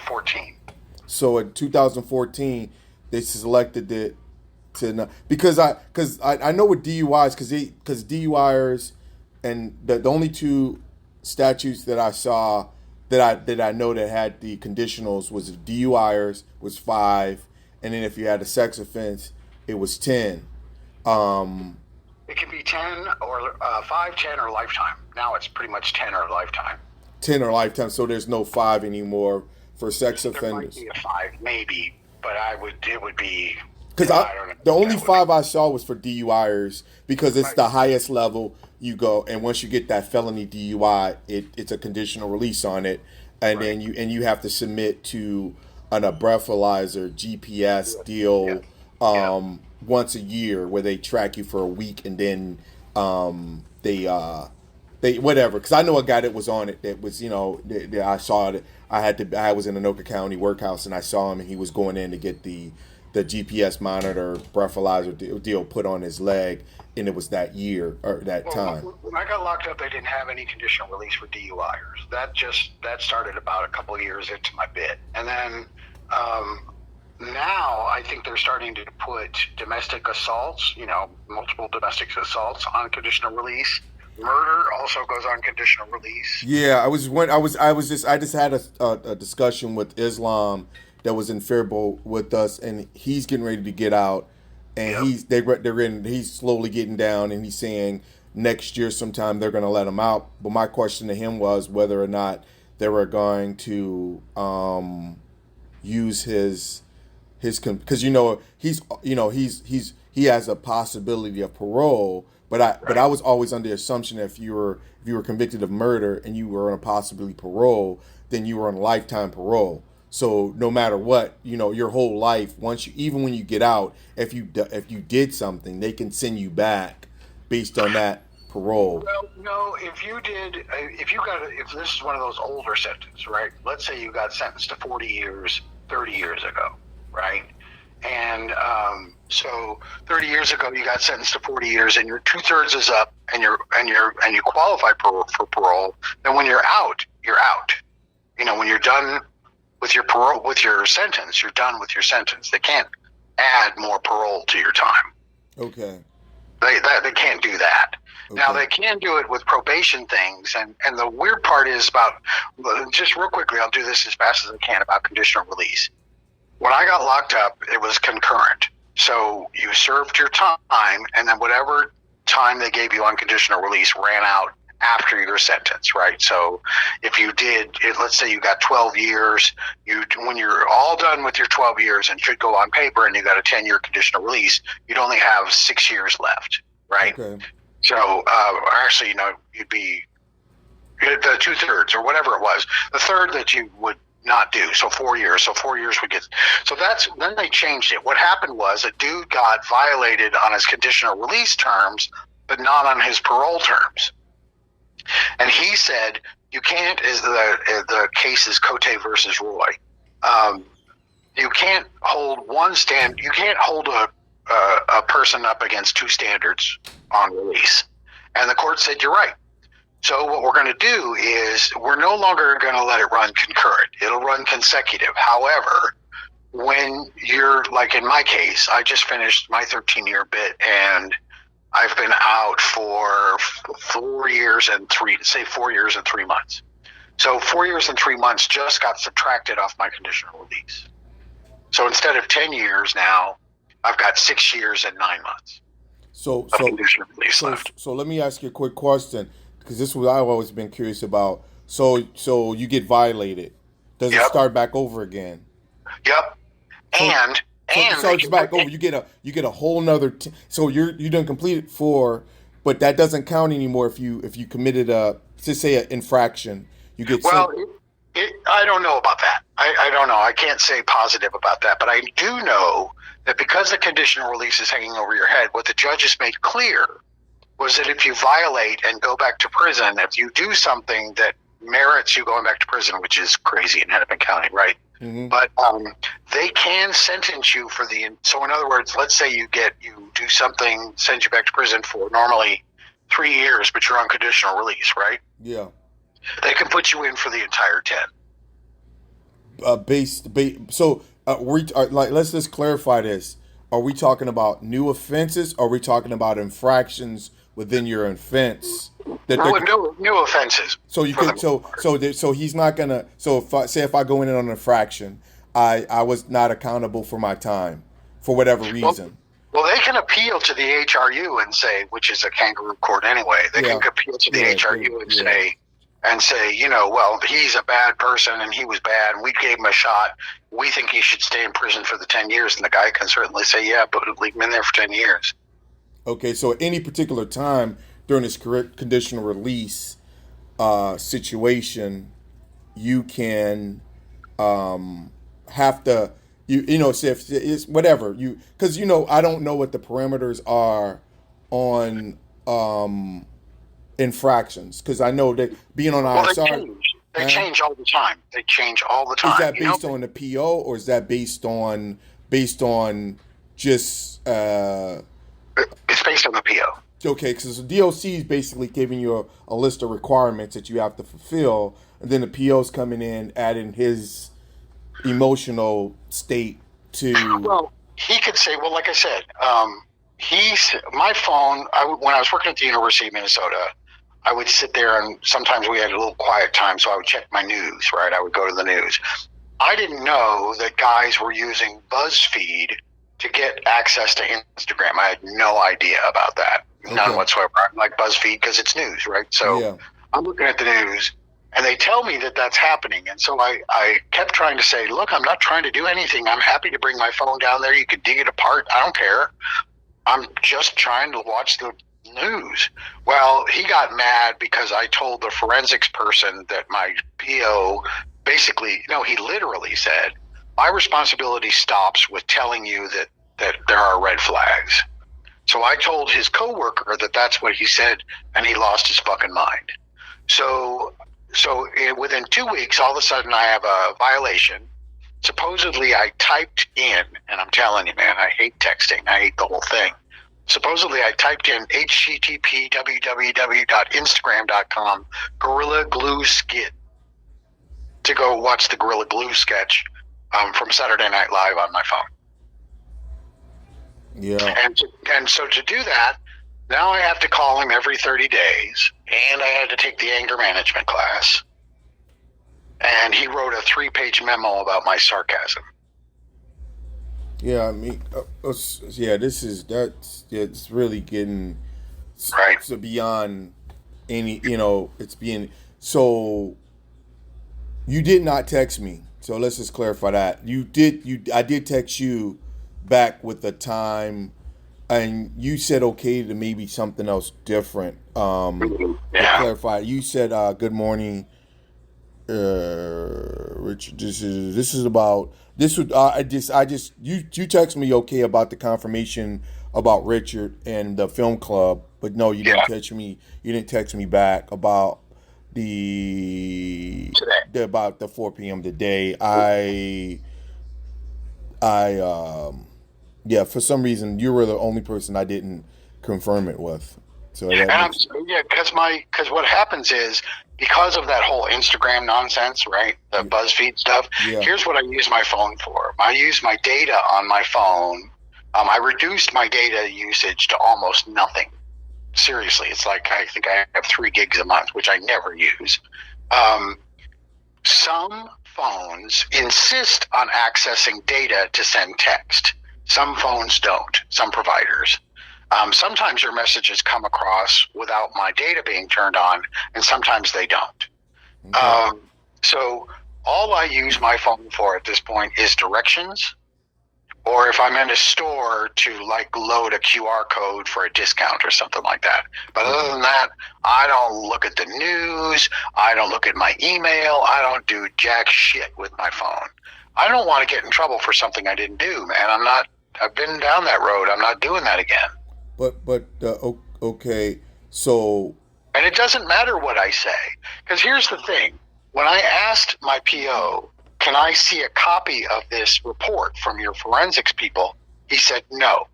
2014. So in 2014, they selected it to not, because I know with DUIs because DUIers and the only two statutes that I saw that I know that had the conditionals was DUIers was 5, and then if you had a sex offense, it was 10. Um, It can be 10 or 5, 10, or lifetime. Now it's pretty much 10 or lifetime. 10 or lifetime, so there's no 5 anymore for sex There might offenders. be a 5, maybe, but it would be, Because I don't know the what only that would be. 5 I saw was for DUIers because it's Right. the highest level you go, and once you get that felony DUI, it's a conditional release on it, and Right. then you have to submit to a breathalyzer GPS deal Yeah. once a year where they track you for a week, and then they whatever. Because I know a guy that was on it that was I saw it. I was in Anoka County workhouse and I saw him and he was going in to get the GPS monitor breathalyzer deal put on his leg, and it was that year or that time. When I got locked up, they didn't have any conditional release for DUIers. That started about a couple of years into my bit, and then now I think they're starting to put domestic assaults, multiple domestic assaults on conditional release. Murder also goes on conditional release. Yeah, I just had a discussion with Islam that was in Faribault with us, and he's getting ready to get out, and Yep. he's slowly getting down, and he's saying next year sometime they're going to let him out. But my question to him was whether or not they were going to use his because he has a possibility of parole, but I Right. was always under the assumption that if you were convicted of murder and you were on a possibility parole, then you were on lifetime parole. So no matter what, your whole life, even when you get out, if you did something, they can send you back based on that parole. Well, no, if this is one of those older sentences, right? Let's say you got sentenced to 40 years, 30 years ago, right? And so 30 years ago, you got sentenced to 40 years, and your 2/3 is up, and you qualify for parole. Then when you're out, you're out. When you're done with your parole, with your sentence, you're done with your sentence. They can't add more parole to your time. Okay. They can't do that. Now Okay. they can do it with probation things, and the weird part is just real quickly. I'll do this as fast as I can about conditional release. When I got locked up, it was concurrent. So you served your time, and then whatever time they gave you on conditional release ran out after your sentence, right? So if you let's say you got 12 years, when you're all done with your 12 years and should go on paper, and you got a 10-year conditional release, you'd only have 6 years left, right? Okay. So actually, you'd be the 2/3 or whatever it was, the third that you would not do. So 4 years. So 4 years would get. So then they changed it. What happened was a dude got violated on his conditional release terms, but not on his parole terms. And he said, you can't, is the case is Cote versus Roy. You can't hold you can't hold a person up against two standards on release. And the court said, you're right. So what we're going to do is we're no longer going to let it run concurrent. It'll run consecutive. However, when you're, like in my case, I just finished my 13-year bit, and I've been out for 4 years and 3 months. So 4 years and 3 months just got subtracted off my conditional release. So instead of 10 years now, I've got 6 years and 9 months So of conditional release left. so let me ask you a quick question because this is what I've always been curious about. So you get violated. Does it Yep. start back over again? Yep. So And so it they starts can, back over. You get a whole nother. So you done completed 4, but that doesn't count anymore if you committed just say an infraction. You get sent. well, I don't know about that. I don't know. I can't say positive about that, but I do know that because the conditional release is hanging over your head, what the judges made clear was that if you violate and go back to prison, if you do something that merits you going back to prison, which is crazy in Hennepin County, right? Hmm. But they can sentence you so in other words, let's say you do something, send you back to prison for normally 3 years, but you're on conditional release, right? Yeah. They can put you in for the entire 10. So let's just clarify this. Are we talking about new offenses? Or are we talking about infractions within your offense? New offenses. So you could so he's not gonna. So if I go in on an infraction, I was not accountable for my time for whatever reason. Well, they can appeal to the HRU and say, which is a kangaroo court anyway. They can appeal to the HRU and say, well, he's a bad person and he was bad and we gave him a shot. We think he should stay in prison for the 10 years. And the guy can certainly say, yeah, but leave him in there for 10 years. Okay, so at any particular time during this conditional release situation, you can have to, say if it's whatever, because I don't know what the parameters are on infractions, because I know that being on ISR, they change all the time. They change all the time. Is that based on the PO, or is that based on just? It's based on the PO. Okay, because the DOC is basically giving you a list of requirements that you have to fulfill, and then the PO's coming in, adding his emotional state to. Well, he could say, well, like I said, my phone. When I was working at the University of Minnesota, I would sit there and sometimes we had a little quiet time, so I would check my news. Right, I would go to the news. I didn't know that guys were using BuzzFeed to get access to Instagram. I had no idea about that. None whatsoever. I like BuzzFeed because it's news, right? So I'm looking at the news, and they tell me that that's happening. And so I kept trying to say, look, I'm not trying to do anything. I'm happy to bring my phone down there. You could dig it apart. I don't care. I'm just trying to watch the news. Well, he got mad because I told the forensics person that my PO basically, he literally said, my responsibility stops with telling you that there are red flags. So I told his coworker that that's what he said, and he lost his fucking mind. So within 2 weeks, all of a sudden I have a violation. Supposedly I typed in, and I'm telling you, man, I hate texting. I hate the whole thing. Supposedly I typed in http www.instagram.com Gorilla Glue skit to go watch the Gorilla Glue sketch from Saturday Night Live on my phone. Yeah. And so to do that, now I have to call him every 30 days, and I had to take the anger management class. And he wrote a 3-page memo about my sarcasm. Yeah, I mean, it's really getting right so beyond any, it's being, so you did not text me. So let's just clarify that. I did text you back with the time, and you said okay to maybe something else different. To clarify, you said good morning, Richard. This is about this would you text me okay about the confirmation about Richard and the film club, but no, you didn't text me. You didn't text me back about about the 4 p.m. today. For some reason you were the only person I didn't confirm it with. So because what happens is, because of that whole Instagram nonsense, right? The BuzzFeed stuff. Yeah. Here's what I use my phone for. I use my data on my phone. I reduced my data usage to almost nothing. Seriously, it's like I think I have 3 gigs a month, which I never use. Some phones insist on accessing data to send text. Some phones don't, some providers. Sometimes your messages come across without my data being turned on, and sometimes they don't. Okay. So all I use my phone for at this point is directions, or if I'm in a store to load a QR code for a discount or something like that. But other than that, I don't look at the news. I don't look at my email. I don't do jack shit with my phone. I don't want to get in trouble for something I didn't do, man. I've been down that road. I'm not doing that again. Okay, so. And it doesn't matter what I say, because here's the thing. When I asked my PO, can I see a copy of this report from your forensics people? He said, no.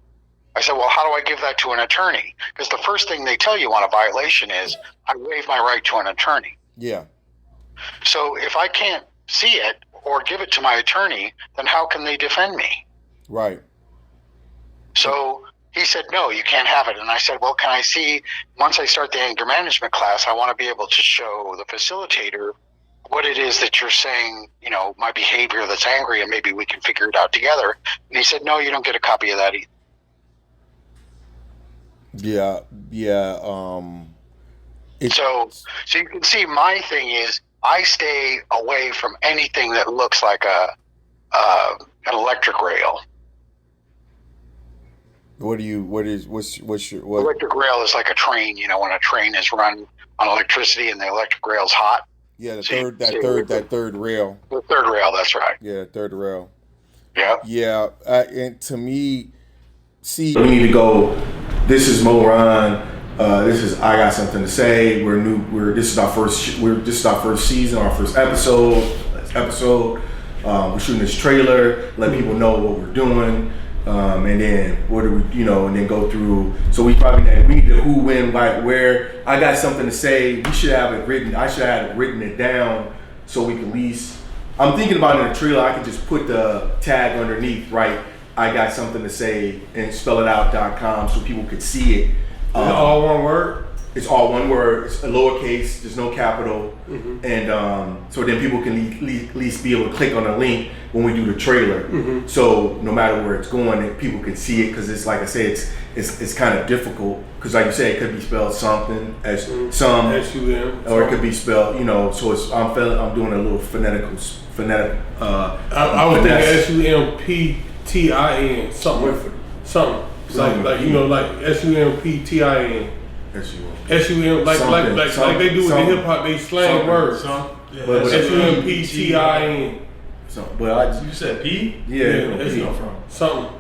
I said, well, how do I give that to an attorney? Because the first thing they tell you on a violation is, I waive my right to an attorney. Yeah. So if I can't see it, or give it to my attorney, then how can they defend me? Right. So he said, no, you can't have it. And I said, well, can I see, once I start the anger management class, I want to be able to show the facilitator what it is that you're saying, my behavior that's angry, and maybe we can figure it out together. And he said, no, you don't get a copy of that either. Yeah. So you can see my thing is I stay away from anything that looks like an electric rail. What's your Electric rail is like a train, when a train is run on electricity and the electric rail's hot. Yeah, that third rail. The third rail, that's right. Yeah, third rail. Yeah. Yeah, and to me, we need to go. This is Mo Ron. This is I Got Something to Say. We're new. This is our first season, our first episode. We're shooting this trailer. Let people know what we're doing. And then what do we, and then go through. So we need the who, when, why, where. I got something to say. We should have it written. I should have written it down so we can at least. I'm thinking about in the trailer. I can just put the tag underneath, right? I got something to say, and spell it out.com so people could see it. Is it all one word? It's all one word. It's a lowercase. There's no capital, and so then people can at least be able to click on the link when we do the trailer. So no matter where it's going, people can see it, because it's like I say, it's kind of difficult, because like you say, it could be spelled something as some, S-U-M, or it could be spelled, So it's I'm doing a little phonetic. I was thinking SUMPTIN something. Like SUMPTIN. SUM, like they do with the hip hop, they slang words. SUMPTIN. But you said P? Yeah, P. Something.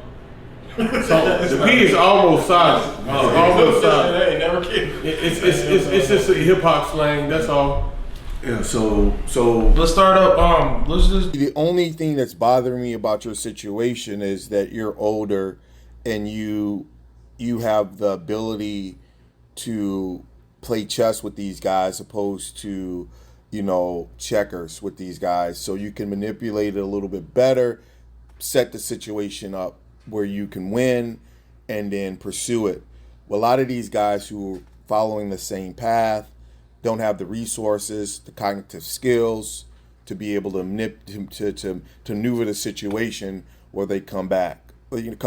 The P is almost silent. Almost silent. Never kidding. It's just a hip hop slang. That's all. Yeah. So let's start up. Let's just. The only thing that's bothering me about your situation is that you're older, and you have the ability to play chess with these guys opposed to, checkers with these guys. So you can manipulate it a little bit better, set the situation up where you can win, and then pursue it. Well, a lot of these guys who are following the same path don't have the resources, the cognitive skills to be able to maneuver the situation where they come back and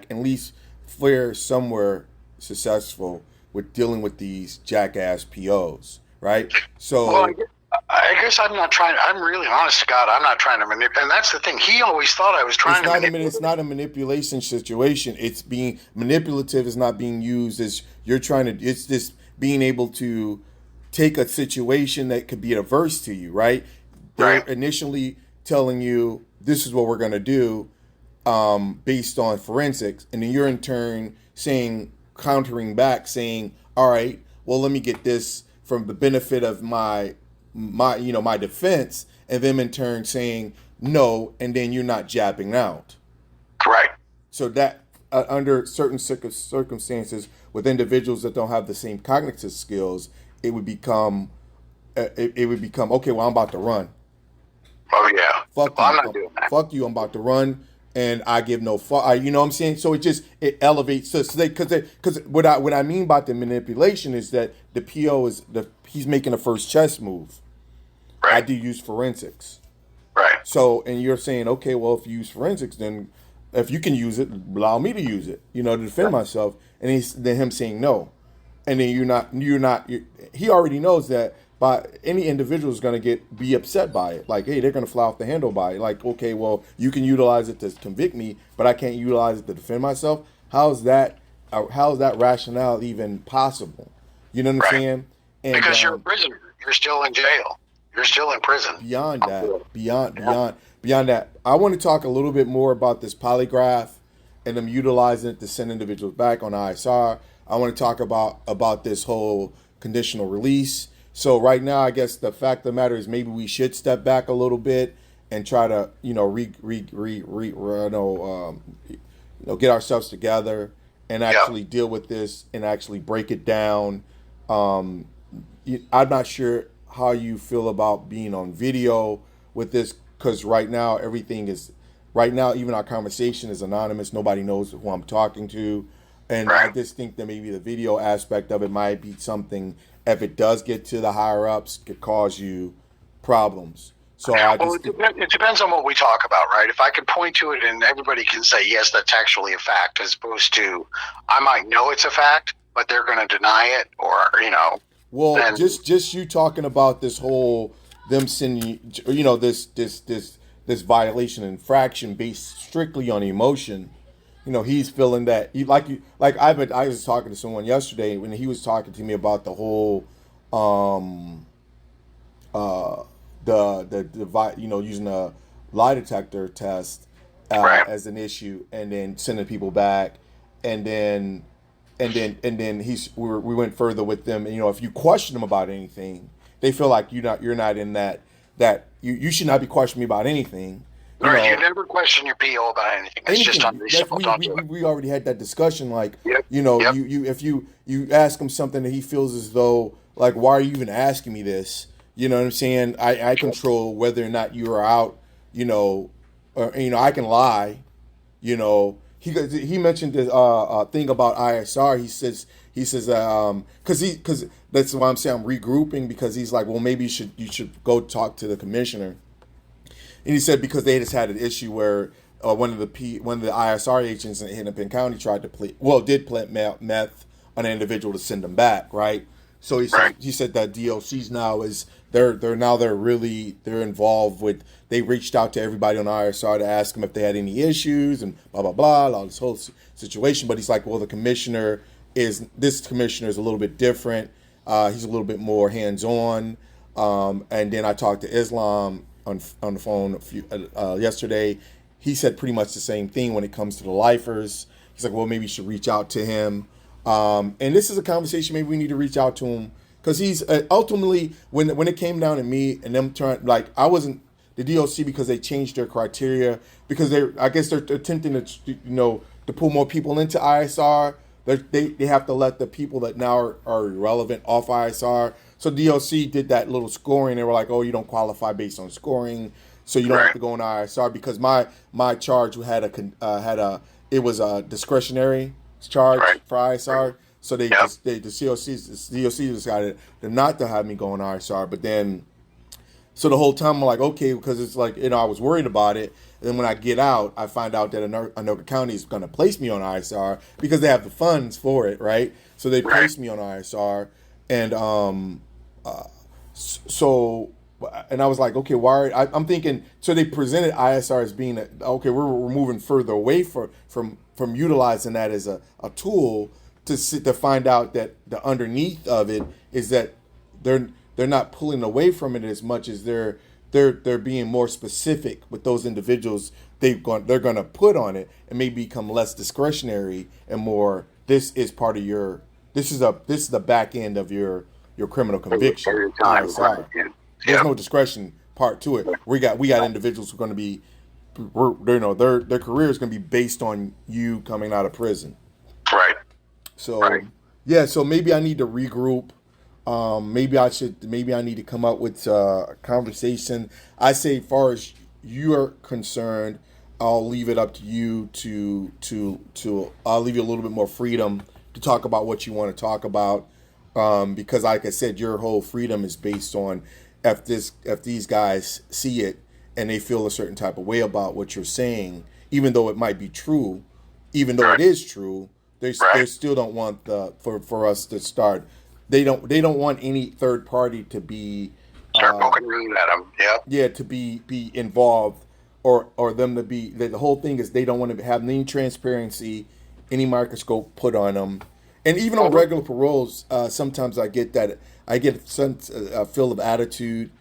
at least fare somewhere successful with dealing with these jackass POs, right? So, well, I guess I'm not trying. I'm really honest to God. I'm not trying to manipulate. And that's the thing. He always thought I was trying to manipulate. It's not a manipulation situation. It's being manipulative. Is not being used as you're trying to. It's just being able to take a situation that could be adverse to you, right? They're initially telling you this is what we're going to do based on forensics, and then you're in turn countering back, saying, all right, well, let me get this from the benefit of my defense, and them in turn saying no, and then you're not jabbing out. Right. So that under certain circumstances with individuals that don't have the same cognitive skills, it would become okay, well, I'm about to run. Oh yeah. Fuck you. I'm not doing that. Fuck you. I'm about to run. And I give no fuck. You know what I'm saying? So it elevates. Because what I mean by the manipulation is that the PO he's making the first chess move. Right. I do use forensics. Right. So, and you're saying, okay, well, if you use forensics, then if you can use it, allow me to use it, to defend myself. And then him saying no, and then he already knows that. But any individual is going to be upset by it. Like, hey, they're going to fly off the handle by it. Like, okay, well, you can utilize it to convict me, but I can't utilize it to defend myself. How's that rationale even possible? You know what I'm saying? And, because you're a prisoner. You're still in jail. You're still in prison. Beyond that, I want to talk a little bit more about this polygraph and them utilizing it to send individuals back on ISR. I want to talk about this whole conditional release. So right now, I guess the fact of the matter is maybe we should step back a little bit and try to, get ourselves together and actually deal with this and actually break it down. I'm not sure how you feel about being on video with this because right now everything is right now. Even our conversation is anonymous. Nobody knows who I'm talking to, and I just think that maybe the video aspect of it might be something. If it does get to the higher ups, could cause you problems. So it depends on what we talk about, right? If I can point to it and everybody can say, yes, that's actually a fact, as opposed to, I might know it's a fact, but they're going to deny it, or, Well, then, just you talking about this whole, them sending, this violation infraction based strictly on emotion. He's feeling that I was talking to someone yesterday when he was talking to me about the whole using a lie detector test as an issue, and then sending people back, and then we went further with them. And, if you question them about anything, they feel like you're not in that you should not be questioning me about anything. You never question your PO about anything. It's just unreasonable. We already had that discussion. If you ask him something that he feels as though, like, why are you even asking me this? You know what I'm saying? I control whether or not you are out. I can lie. He mentioned this thing about ISR. He says because that's why I'm saying I'm regrouping, because he's like, well, maybe you should go talk to the commissioner. And he said because they just had an issue where one of the ISR agents in Hennepin County did plant meth on an individual to send them back, right? So he said that DOCs now they're involved with, they reached out to everybody on ISR to ask them if they had any issues and blah blah blah, all this whole situation. But he's like, well, this commissioner is a little bit different. He's a little bit more hands on. And then I talked to Islam on the phone yesterday. He said pretty much the same thing when it comes to the lifers. He's like, well, maybe you should reach out to him. And this is a conversation maybe we need to reach out to him, because he's ultimately, when it came down to me and them trying, like, I wasn't the DOC because they changed their criteria, because they're attempting to pull more people into ISR. They have to let the people that now are irrelevant off ISR. So DOC did that little scoring. They were like, oh, you don't qualify based on scoring, so you don't have to go on ISR, because my charge it was a discretionary charge for ISR. So the DOC decided not to have me go on ISR. But then, so the whole time I'm like, okay, because it's like, I was worried about it. And then when I get out, I find out that Anoka County is going to place me on ISR because they have the funds for it, right? So they placed me on ISR. And and I was like, okay, why? I'm thinking, so they presented ISR as being, okay, we're moving further away from utilizing that as a tool to find out that the underneath of it is that they're not pulling away from it as much as they're being more specific with those individuals they're going to put on it, and maybe become less discretionary and more, this is the back end of your criminal conviction. There's no discretion part to it. We got individuals who are going to be, their career is going to be based on you coming out of prison. Right. So so maybe I need to regroup. Maybe I need to come up with a conversation. I say, as far as you're concerned, I'll leave it up to you I'll leave you a little bit more freedom to talk about what you want to talk about. Because like I said, your whole freedom is based on if these guys see it and they feel a certain type of way about what you're saying, even though it might be true, even though it is true, they still don't want for us to start. They don't want any third party to be poking at them. Yeah, to be involved, or them to be. The whole thing is they don't want to have any transparency, any microscope put on them. And even on regular paroles, sometimes I get a feel of attitude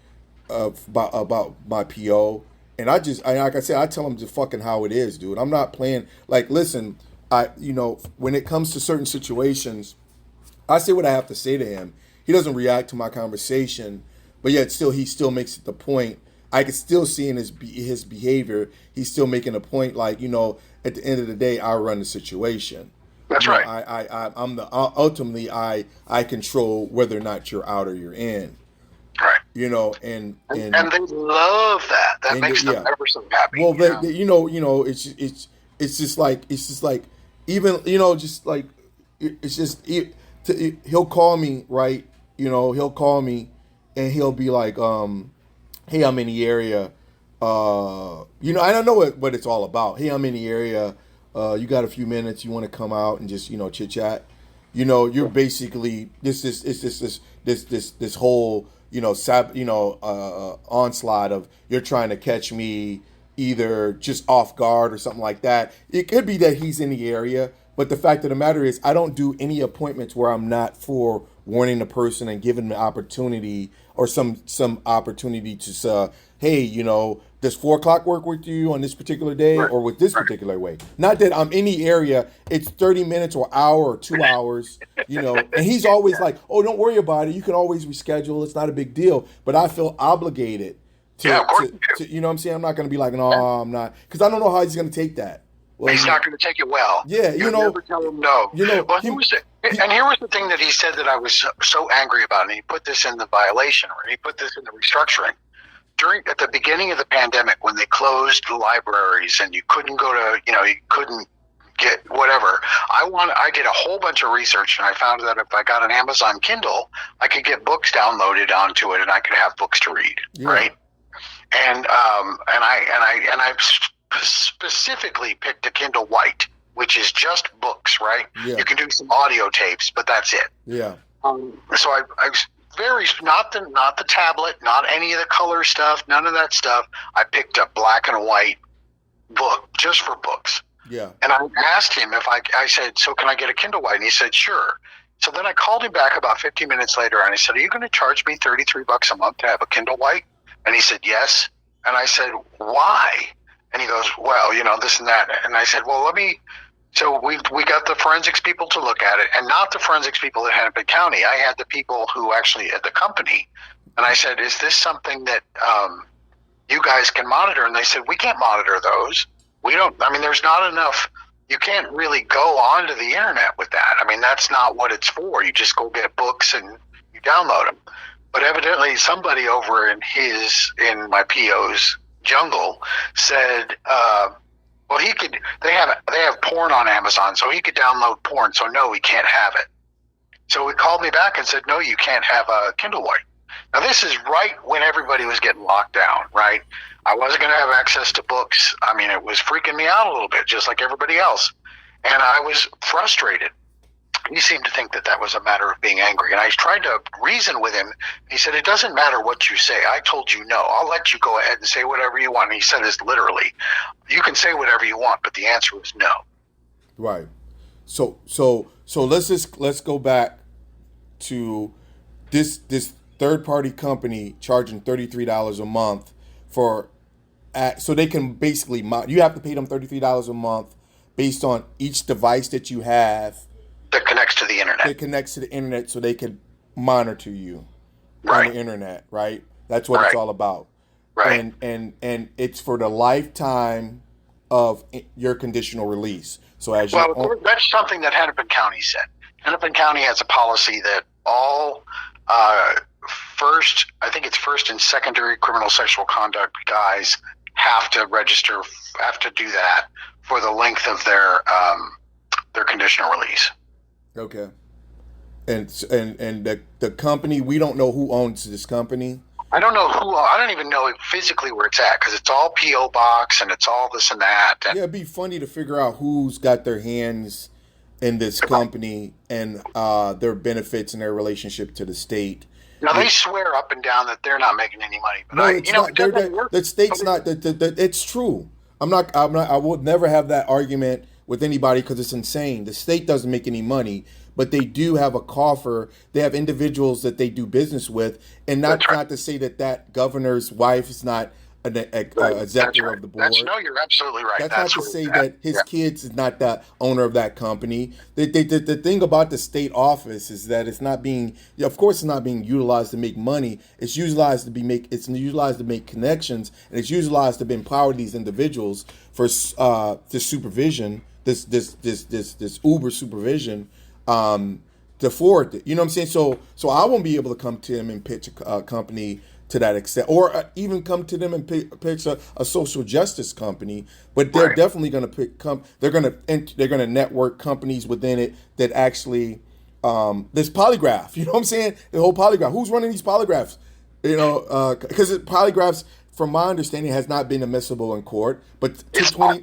about my PO, and like I said, I tell them just fucking how it is, dude. I'm not playing. Like, listen, when it comes to certain situations, I say what I have to say to him. He doesn't react to my conversation, but yet he still makes it the point. I can still see in his behavior, he's still making a point. Like, at the end of the day, I run the situation. That's right. I'm ultimately I control whether or not you're out or you're in. Right. you know, and they love that. That makes them ever so happy. Well, it's just like even just like it's just he'll call me, right? He'll call me and he'll be like, hey, I'm in the area. I don't know what it's all about. Hey, I'm in the area. You got a few minutes? You want to come out and just chit chat? You're basically this whole onslaught of you're trying to catch me either just off guard or something like that. It could be that he's in the area, but the fact of the matter is I don't do any appointments where I'm not for warning the person and giving them the opportunity or some opportunity to say, hey, does 4 o'clock work with you on this particular day or with this particular way? Not that I'm in the area. It's 30 minutes or hour or 2 hours, and he's always like, oh, don't worry about it. You can always reschedule. It's not a big deal. But I feel obligated to you know what I'm saying? I'm not going to be like, no, I'm not. Because I don't know how he's going to take that. Well, he's not going to take it well. Yeah, you never tell him no. Well, here was the thing that he said that I was so angry about, and he put this in the violation, or he put this in the restructuring. At the beginning of the pandemic, when they closed the libraries and you couldn't go to, you couldn't get whatever. I did a whole bunch of research, and I found that if I got an Amazon Kindle, I could get books downloaded onto it, and I could have books to read, right? And I specifically picked a Kindle White, which is just books, right? Yeah. You can do some audio tapes, but that's it. Yeah. So I very not the tablet, not any of the color stuff, none of that stuff. I picked a black and white book just for books. Yeah. And I asked him if I said, so can I get a Kindle White? And he said, sure. So then I called him back about 15 minutes later and I said, are you going to charge me $33 a month to have a Kindle White? And he said, yes. And I said, why? And he goes, well, this and that. And I said, well, so we got the forensics people to look at it, and not the forensics people at Hennepin County. I had the people who actually at the company. And I said, is this something that you guys can monitor? And they said, we can't monitor those. There's not enough. You can't really go onto the internet with that. That's not what it's for. You just go get books and you download them. But evidently somebody over in my PO's jungle said, well, they have porn on Amazon, so he could download porn. So no, he can't have it. So he called me back and said, no, you can't have a Kindle White. Now this is right when everybody was getting locked down, right? I wasn't going to have access to books. It was freaking me out a little bit, just like everybody else. And I was frustrated. He seemed to think that was a matter of being angry. And I tried to reason with him. He said, it doesn't matter what you say. I told you no. I'll let you go ahead and say whatever you want. And he said this literally. You can say whatever you want, but the answer is no. Right. So let's go back to this third party company charging $33 a month so they can basically you have to pay them $33 a month based on each device that you have that connects to the internet. It connects to the internet so they can monitor you on the internet, right? That's what it's all about. Right. And it's for the lifetime of your conditional release. So that's something that Hennepin County said. Hennepin County has a policy that all first and secondary criminal sexual conduct guys have to do that for the length of their conditional release. Okay. And the company, we don't know who owns this company. I don't even know physically where it's at because it's all P.O. box and it's all this and that. And it'd be funny to figure out who's got their hands in this company and their benefits and their relationship to the state. Now they swear up and down that they're not making any money, but the state's not. It's true. I would never have that argument with anybody because it's insane. The state doesn't make any money, but they do have a coffer. They have individuals that they do business with, and not to say that governor's wife is not an executive of the board. You're absolutely right. That's not to say that his kids is not the owner of that company. The thing about the state office is that it's not being utilized to make money. It's utilized to make connections, and it's utilized to empower these individuals for this supervision, this Uber supervision, to forward it. You know what I'm saying? So I won't be able to come to him and pitch a company to that extent, or even come to them and pitch a social justice company. But they're definitely going to they're going to network companies within it that actually this polygraph. You know what I'm saying? The whole polygraph. Who's running these polygraphs? You know, because polygraphs, from my understanding, has not been admissible in court. But as of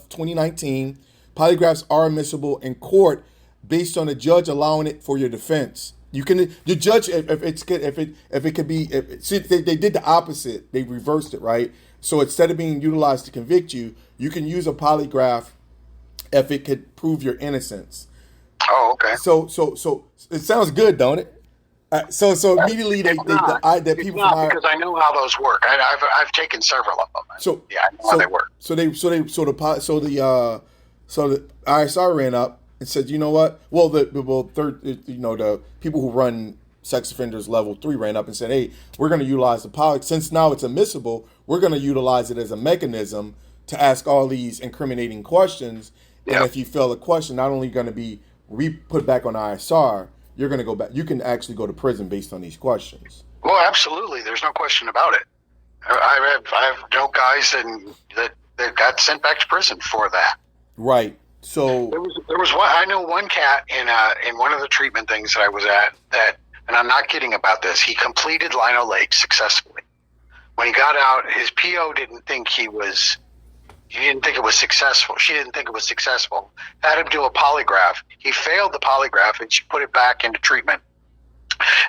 2019, polygraphs are admissible in court based on a judge allowing it for your defense. You can the judge if it could be see, they did the opposite. They reversed it, right? So instead of being utilized to convict you, you can use a polygraph if it could prove your innocence. Oh, okay. So it sounds good, don't it? So immediately people because I know how those work. I've taken several of them. So yeah, I know how they work. So the ISR ran up and said, you know what? Well, the people who run sex offenders level 3 ran up and said, hey, we're going to utilize the polygraph. Since now it's admissible, we're going to utilize it as a mechanism to ask all these incriminating questions. And if you fail the question, not only going to be put back on ISR, you're going to go back. You can actually go to prison based on these questions. Well, absolutely. There's no question about it. I have no guys that got sent back to prison for that. Right. So there was one. I know one cat in one of the treatment things that I was at that, and I'm not kidding about this. He completed Lino Lake successfully. When he got out, his PO didn't think he was. He didn't think it was successful. She didn't think it was successful. Had him do a polygraph. He failed the polygraph, and she put it back into treatment.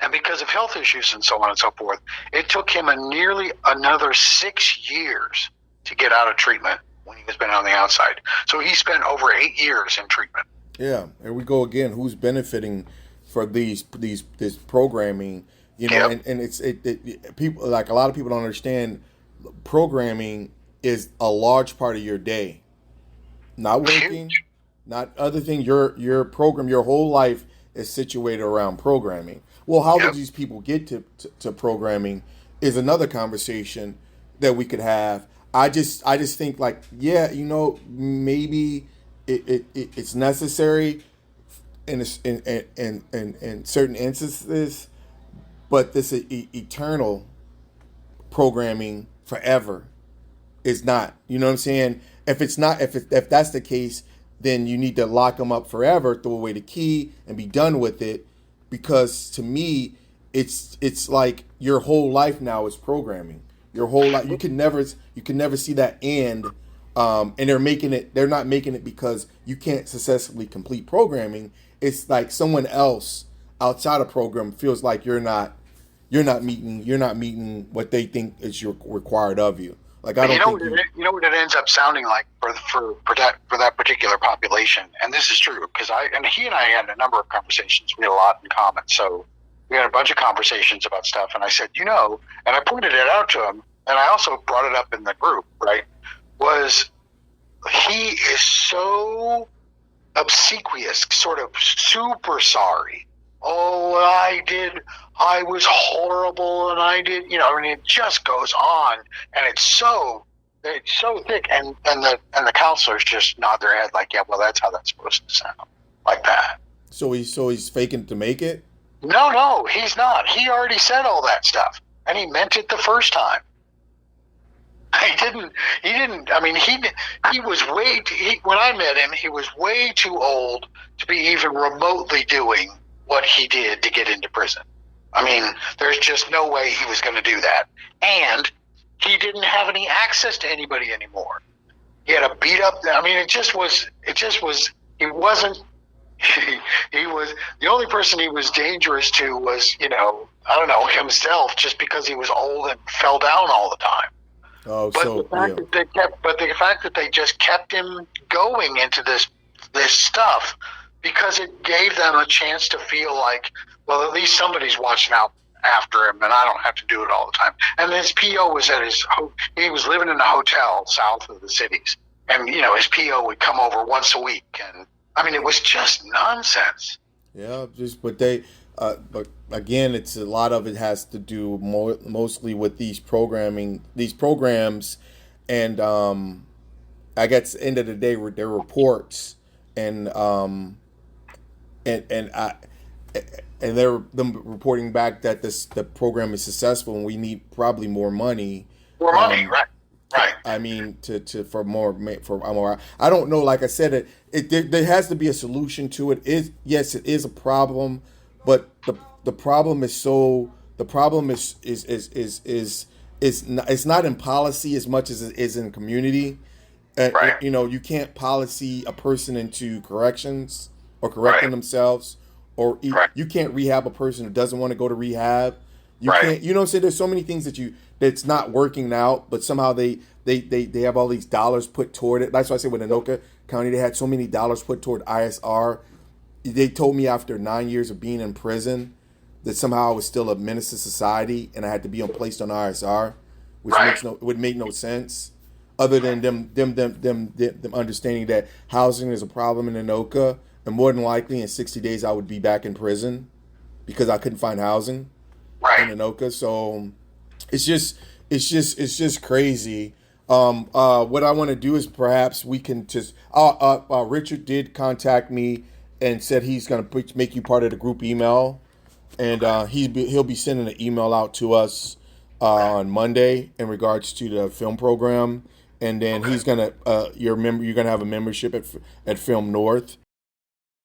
And because of health issues and so on and so forth, it took him nearly another 6 years to get out of treatment when he was been on the outside. So he spent over 8 years in treatment. Yeah, there we go again. Who's benefiting for this programming? You know, and it's people, like, a lot of people don't understand programming is a large part of your day. Not working, not other thing. Your program, your whole life is situated around programming. Well, how did these people get to programming is another conversation that we could have. I just think, like, maybe it's necessary in certain instances, but this eternal programming forever is not. You know what I'm saying? If it's not, if that's the case, then you need to lock them up forever, throw away the key, and be done with it. Because to me, it's like your whole life now is programming. Your whole life, you can never see that end. And they're not making it because you can't successfully complete programming. It's like someone else outside of program feels like you're not meeting what they think is required of you. Like, I don't think you know what it ends up sounding like for that particular population, and this is true because he and I had a number of conversations. We had a lot in common, so we had a bunch of conversations about stuff. And I said, and I pointed it out to him, and I also brought it up in the group. Right, was he is so obsequious, sort of super sorry. Oh, I was horrible, and I did, it just goes on, and it's so thick, and the counselors just nod their head like, yeah, well, that's how that's supposed to sound, like that. So he's faking to make it? No, he's not. He already said all that stuff, and he meant it the first time. He didn't. I mean, he was when I met him, he was way too old to be even remotely doing what he did to get into prison. I mean, there's just no way he was going to do that. And he didn't have any access to anybody anymore. He had a beat up. I mean, he wasn't, he was, the only person he was dangerous to was, himself, just because he was old and fell down all the time. Oh, but the fact that they just kept him going into this stuff, because it gave them a chance to feel like, well, at least somebody's watching out after him, and I don't have to do it all the time. And his PO was he was living in a hotel south of the cities, and his PO would come over once a week, and I mean, it was just nonsense. Yeah, but again, it's a lot of it has to do mostly with these programs, and I guess at the end of the day, their reports, and and they're them reporting back that the program is successful, and we need probably more money. More money, right? Right. I mean, for more. I don't know. Like I said, there has to be a solution to it. Yes, it is a problem, but the problem is it's not in policy as much as it is in community. Right. You can't policy a person into corrections or correcting themselves, or you can't rehab a person who doesn't want to go to rehab. You can't. You know what I'm saying? There's so many things that's not working out, but somehow they have all these dollars put toward it. That's why I say with Anoka County, they had so many dollars put toward ISR. They told me after 9 years of being in prison that somehow I was still a menace to society and I had to be placed on ISR, which would make no sense. Other than them understanding that housing is a problem in Anoka, and more than likely in 60 days I would be back in prison because I couldn't find housing in Anoka. So it's just crazy. What I want to do is perhaps we can just. Richard did contact me and said he's going to make you part of the group email, and he'll be sending an email out to us on Monday in regards to the film program. And then he's gonna you're gonna have a membership at Film North,